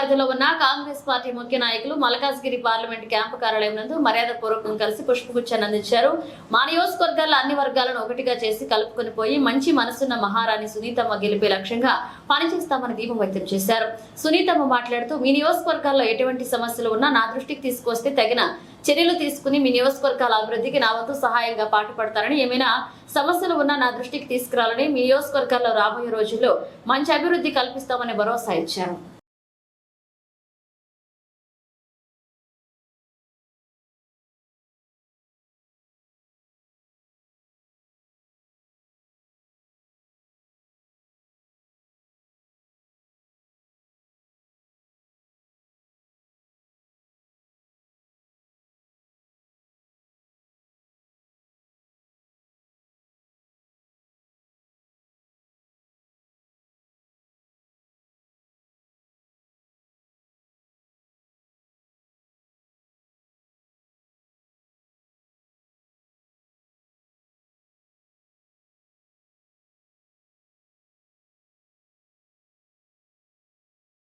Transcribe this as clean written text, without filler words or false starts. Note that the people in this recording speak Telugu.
పరిధిలో ఉన్న కాంగ్రెస్ పార్టీ ముఖ్య నాయకులు మల్కాజ్గిరి పార్లమెంట్ క్యాంపు కార్యాలయం నందు మర్యాదపూర్వకంగా కలిసి పుష్పగుచ్చాన్ని అందించారు. మా నియోజకవర్గాల్లో అన్ని వర్గాలను ఒకటిగా చేసి కలుపుకొని పోయి మంచి మనసున్న మహారాణి సునీతమ్మ గెలిపే లక్ష్యంగా పనిచేస్తామని దీపం వ్యక్తం చేశారు. సునీతమ్మ మాట్లాడుతూ మీ నియోజకవర్గాల్లో ఎటువంటి సమస్యలు ఉన్నా నా దృష్టికి తీసుకొస్తే తగిన చర్యలు తీసుకుని మీ నియోజకవర్గాల అభివృద్ధికి నా వంతు సహాయంగా పాటుపడతారని, ఏమైనా సమస్యలు ఉన్నా నా దృష్టికి తీసుకురాలని, మీ నియోజకవర్గాల్లో రాబోయే రోజుల్లో మంచి అభివృద్ధి కల్పిస్తామని భరోసా ఇచ్చారు.